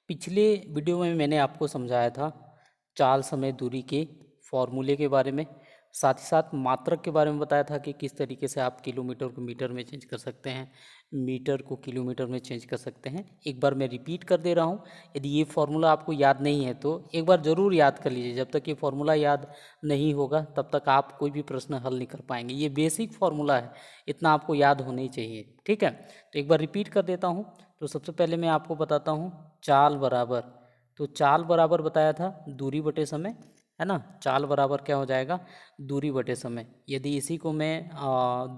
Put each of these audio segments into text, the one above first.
पिछले वीडियो में मैंने आपको समझाया था चाल समय दूरी के फॉर्मूले के बारे में, साथ ही साथ मात्रक के बारे में बताया था कि किस तरीके से आप किलोमीटर को मीटर में चेंज कर सकते हैं, मीटर को किलोमीटर में चेंज कर सकते हैं। एक बार मैं रिपीट कर दे रहा हूँ। यदि ये फार्मूला आपको याद नहीं है तो एक बार ज़रूर याद कर लीजिए। जब तक ये फार्मूला याद नहीं होगा तब तक आप कोई भी प्रश्न हल नहीं कर पाएंगे। ये बेसिक फार्मूला है, इतना आपको याद होना ही चाहिए। ठीक है, तो एक बार रिपीट कर देता हूँ। तो सबसे पहले मैं आपको बताता हूँ चाल बराबर, तो चाल बराबर बताया था दूरी बटे समय, है ना। चाल बराबर क्या हो जाएगा, दूरी बटे समय। यदि इसी को मैं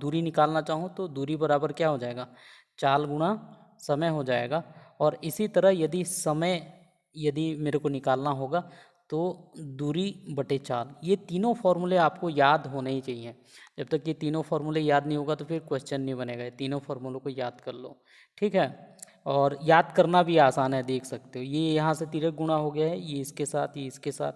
दूरी निकालना चाहूँ तो दूरी बराबर क्या हो जाएगा, चाल गुणा समय हो जाएगा। और इसी तरह यदि मेरे को निकालना होगा तो दूरी बटे चाल। ये तीनों फॉर्मूले आपको याद होने ही चाहिए। जब तक ये तीनों फॉर्मूले याद नहीं होगा तो फिर क्वेश्चन नहीं बनेगा। ये तीनों फॉर्मूलों को याद कर लो, ठीक है। और याद करना भी आसान है, देख सकते हो। ये यहाँ से तिरक गुणा हो गया है, ये इसके साथ, ये इसके साथ,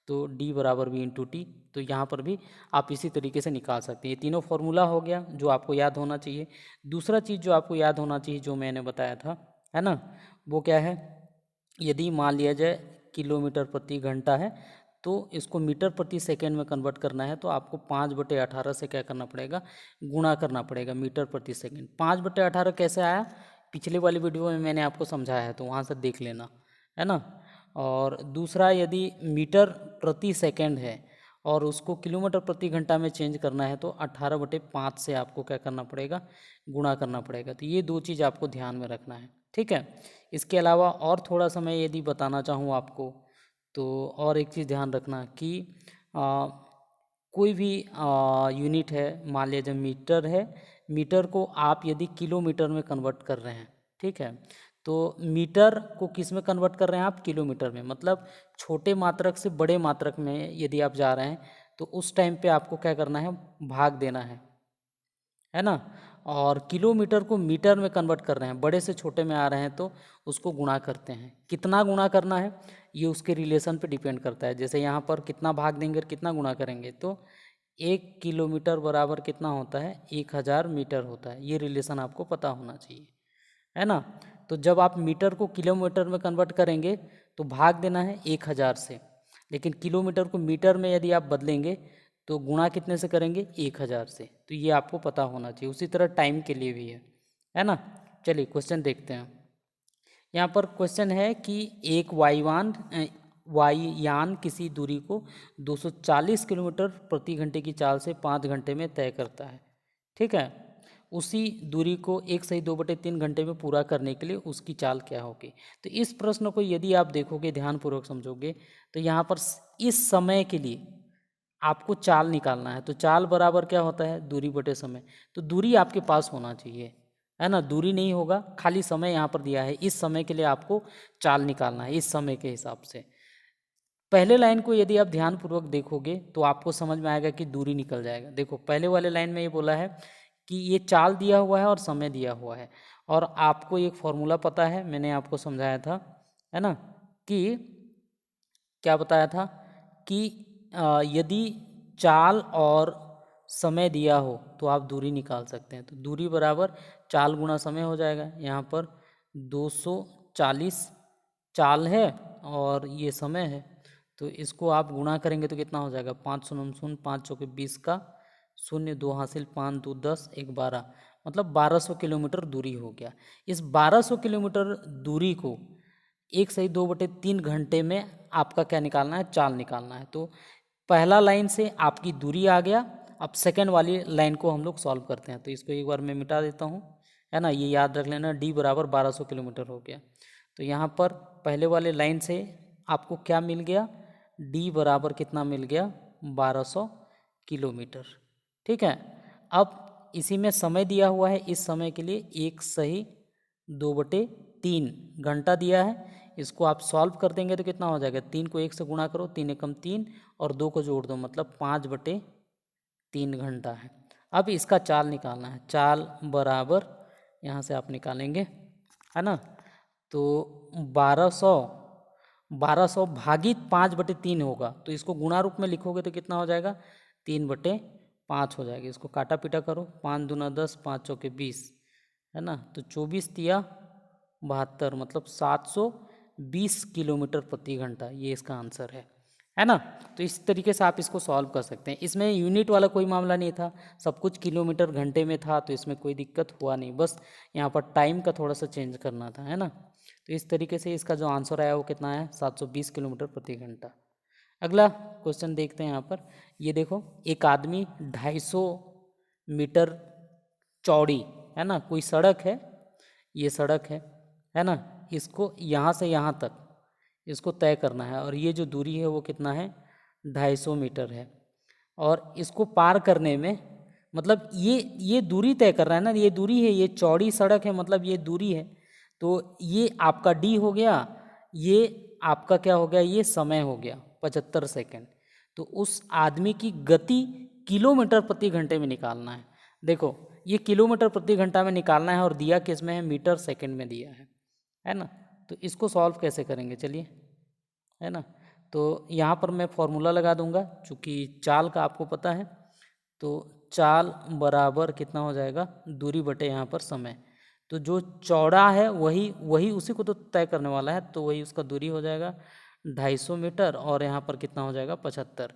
तो d बराबर v इंटू टी। तो यहाँ पर भी आप इसी तरीके से निकाल सकते हैं। ये तीनों फॉर्मूला हो गया जो आपको याद होना चाहिए। दूसरा चीज़ जो आपको याद होना चाहिए, जो मैंने बताया था, है ना, वो क्या है। यदि मान लिया जाए किलोमीटर प्रति घंटा है तो इसको मीटर प्रति सेकंड में कन्वर्ट करना है, तो आपको 5/18 से क्या करना पड़ेगा, गुणा करना पड़ेगा मीटर प्रति सेकंड। 5/18 कैसे आया, पिछले वाली वीडियो में मैंने आपको समझाया है, तो वहाँ से देख लेना, है ना। और दूसरा, यदि मीटर प्रति सेकंड है और उसको किलोमीटर प्रति घंटा में चेंज करना है तो 18/5 से आपको क्या करना पड़ेगा, गुणा करना पड़ेगा। तो ये दो चीज़ आपको ध्यान में रखना है, ठीक है। इसके अलावा और थोड़ा सा मैं यदि बताना चाहूँ आपको, तो और एक चीज़ ध्यान रखना कि कोई भी यूनिट है, मान लीजिए मीटर है, मीटर को आप यदि किलोमीटर में कन्वर्ट कर रहे हैं, ठीक है, तो मीटर को किस में कन्वर्ट कर रहे हैं आप, किलोमीटर में। मतलब छोटे मात्रक से बड़े मात्रक में यदि आप जा रहे हैं तो उस टाइम पे आपको क्या करना है, भाग देना है ना। और किलोमीटर को मीटर में कन्वर्ट कर रहे हैं, बड़े से छोटे में आ रहे हैं तो उसको गुणा करते हैं। कितना गुणा करना है ये उसके रिलेशन पे डिपेंड करता है। जैसे यहाँ पर कितना भाग देंगे और कितना गुणा करेंगे, तो 1 किलोमीटर बराबर कितना होता है, 1000 मीटर होता है। ये रिलेशन आपको पता होना चाहिए, है ना। तो जब आप मीटर को किलोमीटर में कन्वर्ट करेंगे तो भाग देना है 1000 से, लेकिन किलोमीटर को मीटर में यदि आप बदलेंगे तो गुणा कितने से करेंगे, 1000 से। तो ये आपको पता होना चाहिए। उसी तरह टाइम के लिए भी है ना। चलिए क्वेश्चन देखते हैं। यहाँ पर क्वेश्चन है कि एक वायुयान किसी दूरी को 240 किलोमीटर प्रति घंटे की चाल से 5 घंटे में तय करता है, ठीक है। उसी दूरी को 1/2/3 घंटे में पूरा करने के लिए उसकी चाल क्या होगी। तो इस प्रश्न को यदि आप देखोगे, ध्यानपूर्वक समझोगे, तो यहाँ पर इस समय के लिए आपको चाल निकालना है। तो चाल बराबर क्या होता है, दूरी बटे समय। तो दूरी आपके पास होना चाहिए, है ना। दूरी नहीं होगा, खाली समय यहाँ पर दिया है। इस समय के लिए आपको चाल निकालना है, इस समय के हिसाब से। पहले लाइन को यदि आप ध्यानपूर्वक देखोगे तो आपको समझ में आएगा कि दूरी निकल जाएगा। देखो, पहले वाले लाइन में ये बोला है कि ये चाल दिया हुआ है और समय दिया हुआ है, और आपको एक फॉर्मूला पता है, मैंने आपको समझाया था, है ना, कि क्या बताया था कि यदि चाल और समय दिया हो तो आप दूरी निकाल सकते हैं। तो दूरी बराबर चाल गुणा समय हो जाएगा। यहाँ पर 240 चाल है और ये समय है, तो इसको आप गुणा करेंगे तो कितना हो जाएगा, 5 शून्य शून्य, 5 चौके 20 का शून्य, 2 हासिल, 5 2 10, 1 12, मतलब 1200 किलोमीटर दूरी हो गया। इस 1200 किलोमीटर दूरी को 1/2/3 घंटे में आपका क्या निकालना है, चाल निकालना है। तो पहला लाइन से आपकी दूरी आ गया। अब सेकंड वाली लाइन को हम लोग सॉल्व करते हैं। तो इसको एक बार मैं मिटा देता हूँ, है ना। ये याद रख लेना, d बराबर 1200 किलोमीटर हो गया। तो यहाँ पर पहले वाले लाइन से आपको क्या मिल गया, d बराबर कितना मिल गया, 1200 किलोमीटर, ठीक है। अब इसी में समय दिया हुआ है, इस समय के लिए 1/2/3 घंटा दिया है। इसको आप सॉल्व कर देंगे तो कितना हो जाएगा, 3 को 1 से गुणा करो, 3 एकम 3 और 2 को जोड़ दो, मतलब 5/3 घंटा है। अब इसका चाल निकालना है। चाल बराबर यहाँ से आप निकालेंगे, है ना। तो 1200 भागित 5/3 होगा, तो इसको गुणा रूप में लिखोगे तो कितना हो जाएगा, 3/5 हो जाएगा। इसको काटा पीटा करो, 5 दूना 10, 5 चौके 20, है ना। तो 24 तिया 72, मतलब 20 किलोमीटर प्रति घंटा, ये इसका आंसर है ना। तो इस तरीके से आप इसको सॉल्व कर सकते हैं। इसमें यूनिट वाला कोई मामला नहीं था, सब कुछ किलोमीटर घंटे में था, तो इसमें कोई दिक्कत हुआ नहीं, बस यहाँ पर टाइम का थोड़ा सा चेंज करना था, है ना। तो इस तरीके से इसका जो आंसर आया वो कितना है, 720 किलोमीटर प्रति घंटा। अगला क्वेश्चन देखते हैं यहाँ पर। ये देखो, एक आदमी 250 मीटर चौड़ी, है ना, कोई सड़क है, ये सड़क है ना, इसको यहाँ से यहाँ तक इसको तय करना है, और ये जो दूरी है वो कितना है, 250 मीटर है। और इसको पार करने में, मतलब ये दूरी तय कर रहा है ना, ये दूरी है, ये चौड़ी सड़क है, मतलब ये दूरी है। तो ये आपका डी हो गया, ये आपका क्या हो गया, ये समय हो गया 75 सेकेंड। तो उस आदमी की गति किलोमीटर प्रति घंटे में निकालना है। देखो, ये किलोमीटर प्रति घंटा में निकालना है, और दिया किस में है, मीटर सेकंड में दिया है ना। तो इसको सॉल्व कैसे करेंगे, चलिए, है ना। तो यहाँ पर मैं फॉर्मूला लगा दूंगा, चूँकि चाल का आपको पता है, तो चाल बराबर कितना हो जाएगा, दूरी बटे यहाँ पर समय। तो जो चौड़ा है वही वही उसी को तो तय करने वाला है, तो वही उसका दूरी हो जाएगा 250 मीटर, और यहाँ पर कितना हो जाएगा, 75।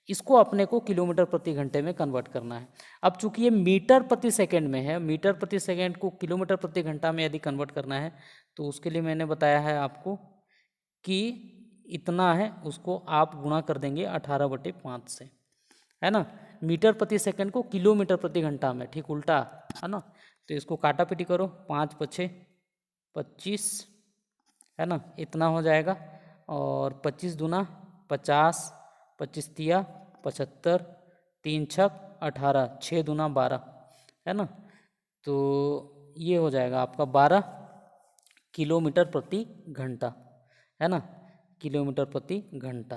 इसको अपने को किलोमीटर प्रति घंटे में कन्वर्ट करना है। अब चूंकि ये मीटर प्रति सेकंड में है, मीटर प्रति सेकंड को किलोमीटर प्रति घंटा में यदि कन्वर्ट करना है, तो उसके लिए मैंने बताया है आपको कि इतना है, उसको आप गुणा कर देंगे 18/5 से, है ना। मीटर प्रति सेकंड को किलोमीटर प्रति घंटा में, ठीक उल्टा, है ना। तो इसको काटा पीटी करो, 5×5 = 25, है ना, इतना हो जाएगा। और 25 दूना 50, 25×3 75, 3×6 18, 6 दूना 12, है ना। तो ये हो जाएगा आपका 12 किलोमीटर प्रति घंटा, है ना, किलोमीटर प्रति घंटा।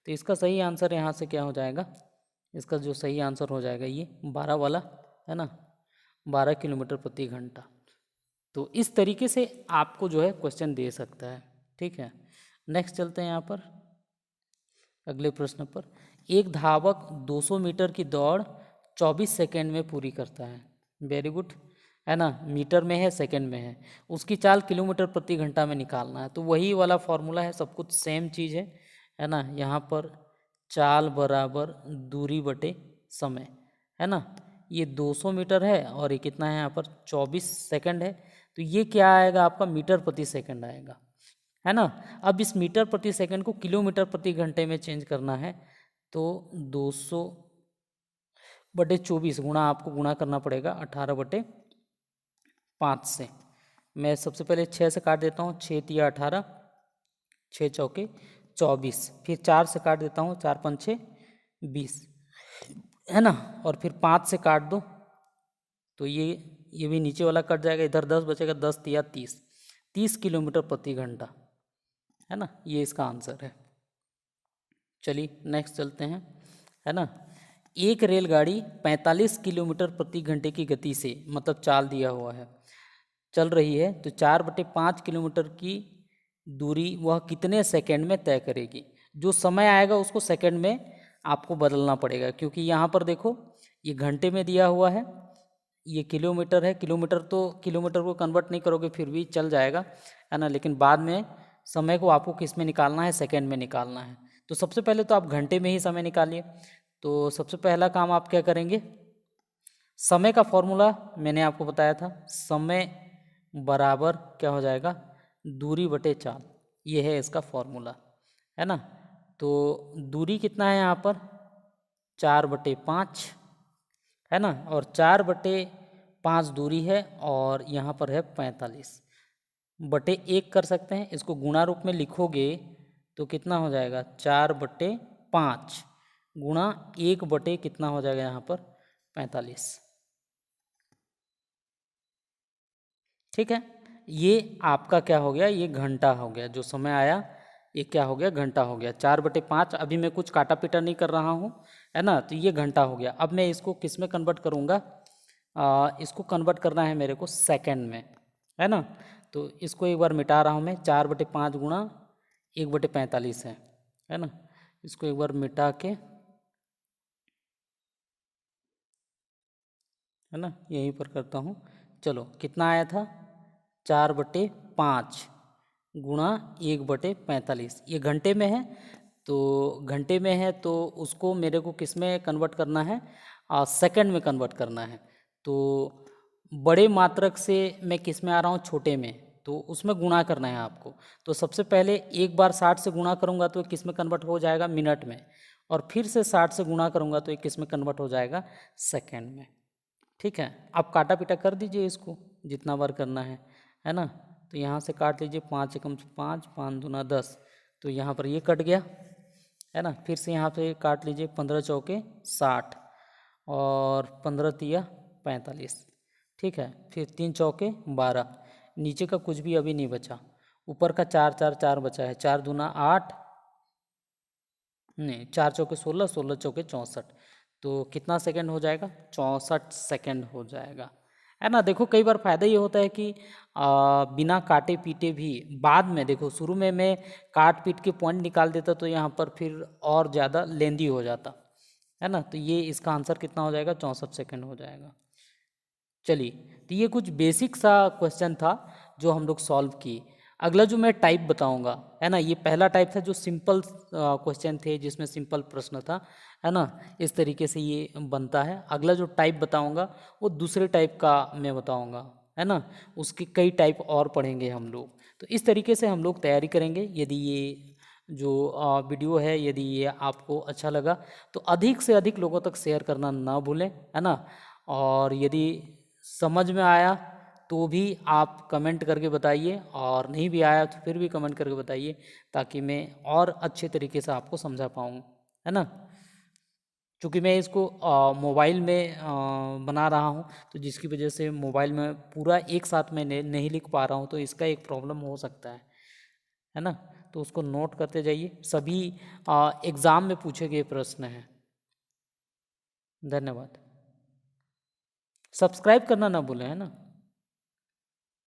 तो इसका सही आंसर यहाँ से क्या हो जाएगा, इसका जो सही आंसर हो जाएगा ये 12 वाला, है ना, 12 किलोमीटर प्रति घंटा। तो इस तरीके से आपको जो है क्वेश्चन दे सकता है, ठीक है। नेक्स्ट चलते हैं यहाँ पर अगले प्रश्न पर। एक धावक 200 मीटर की दौड़ 24 सेकंड में पूरी करता है, वेरी गुड, है ना। मीटर में है, सेकंड में है, उसकी चाल किलोमीटर प्रति घंटा में निकालना है। तो वही वाला फॉर्मूला है, सब कुछ सेम चीज़ है ना। यहाँ पर चाल बराबर दूरी बटे समय, है ना। ये 200 मीटर है, और ये कितना है यहाँ पर, 24 सेकंड है। तो ये क्या आएगा आपका, मीटर प्रति सेकंड आएगा, है ना। अब इस मीटर प्रति सेकंड को किलोमीटर प्रति घंटे में चेंज करना है, तो 200/24 गुणा, आपको गुणा करना पड़ेगा 18/5 से। मैं सबसे पहले 6 से काट देता हूँ, 6×3 18, 6×4 24, फिर 4 से काट देता हूँ, 4×5 20, है ना। और फिर 5 से काट दो, तो ये भी नीचे वाला कट जाएगा, इधर 10 बचेगा, 10×3 30, 30 किलोमीटर प्रति घंटा, है ना। ये इसका आंसर है। चलिए नेक्स्ट चलते हैं, है ना। एक रेलगाड़ी 45 किलोमीटर प्रति घंटे की गति से, मतलब चाल दिया हुआ है, चल रही है, तो 4/5 किलोमीटर की दूरी वह कितने सेकंड में तय करेगी। जो समय आएगा उसको सेकंड में आपको बदलना पड़ेगा, क्योंकि यहाँ पर देखो ये घंटे में दिया हुआ है, ये किलोमीटर है, किलोमीटर को कन्वर्ट नहीं करोगे फिर भी चल जाएगा, है ना। लेकिन बाद में समय को आपको किस में निकालना है, सेकंड में निकालना है। तो सबसे पहले तो आप घंटे में ही समय निकालिए। तो सबसे पहला काम आप क्या करेंगे, समय का फॉर्मूला मैंने आपको बताया था, समय बराबर क्या हो जाएगा, दूरी बटे चाल, ये है इसका फॉर्मूला, है ना। तो दूरी कितना है यहाँ पर, 4/5, है ना, और 4/5 दूरी है, और यहाँ पर है 45/1 कर सकते हैं। इसको गुणा रूप में लिखोगे तो कितना हो जाएगा, 4/5 गुणा 1 कितना हो जाएगा यहाँ पर, 45, ठीक है। ये आपका क्या हो गया, ये घंटा हो गया, जो समय आया ये क्या हो गया, घंटा हो गया। 4/5, अभी मैं कुछ काटा पीटा नहीं कर रहा हूँ, है ना। तो ये घंटा हो गया। अब मैं इसको किस में कन्वर्ट करूँगा, इसको कन्वर्ट करना है मेरे को सेकंड में, है ना। तो इसको एक बार मिटा रहा हूँ मैं, 4/5 गुणा 1/45 है ना। इसको एक बार मिटा के, है ना, यहीं पर करता हूँ। चलो कितना आया था, 4/5 गुणा 1/45, ये घंटे में है, तो घंटे में है तो उसको मेरे को किस में कन्वर्ट करना है, सेकंड में कन्वर्ट करना है। तो बड़े मात्रक से मैं किस में आ रहा हूँ, छोटे में, तो उसमें गुणा करना है आपको। तो सबसे पहले एक बार 60 से गुणा करूँगा तो किस में कन्वर्ट हो जाएगा, मिनट में, और फिर से 60 से गुणा करूँगा तो ये किस में कन्वर्ट हो जाएगा, सेकंड में। ठीक है, आप काटा पीटा कर दीजिए इसको जितना बार करना है ना। तो यहाँ से काट लीजिए, 5 एकम से 5, 5 दूना 10, तो यहाँ पर ये कट गया, है ना। फिर से यहाँ पे काट लीजिए, 15 चौके 60 और 15 तिया 45, ठीक है। फिर 3 चौके 12, नीचे का कुछ भी अभी नहीं बचा, ऊपर का 4 4 4 बचा है, 4 दूना 8, नहीं 4 चौके 16, 16 चौके 64, तो कितना सेकंड हो जाएगा, 64 सेकंड हो जाएगा, है ना। देखो कई बार फ़ायदा ये होता है कि बिना काटे पीटे भी बाद में, देखो शुरू में मैं काट पीट के पॉइंट निकाल देता तो यहाँ पर फिर और ज़्यादा लेंदी हो जाता, है ना। तो ये इसका आंसर कितना हो जाएगा, 64 सेकंड हो जाएगा। चलिए, तो ये कुछ बेसिक सा क्वेश्चन था जो हम लोग सॉल्व किए। अगला जो मैं टाइप बताऊंगा, है ना, ये पहला टाइप था जो सिंपल क्वेश्चन थे जिसमें सिंपल प्रश्न था, है ना, इस तरीके से ये बनता है। अगला जो टाइप बताऊंगा वो दूसरे टाइप का मैं बताऊंगा, है ना, उसके कई टाइप और पढ़ेंगे हम लोग। तो इस तरीके से हम लोग तैयारी करेंगे। यदि ये जो वीडियो है यदि ये आपको अच्छा लगा तो अधिक से अधिक लोगों तक शेयर करना ना भूलें, है ना। और यदि समझ में आया तो भी आप कमेंट करके बताइए, और नहीं भी आया तो फिर भी कमेंट करके बताइए, ताकि मैं और अच्छे तरीके से आपको समझा पाऊँ, है ना। क्योंकि मैं इसको मोबाइल में बना रहा हूँ, तो जिसकी वजह से मोबाइल में पूरा एक साथ मैं नहीं लिख पा रहा हूँ, तो इसका एक प्रॉब्लम हो सकता है ना। तो उसको नोट करते जाइए, सभी एग्ज़ाम में पूछे गए प्रश्न हैं। धन्यवाद। सब्सक्राइब करना ना भूलें, है ना।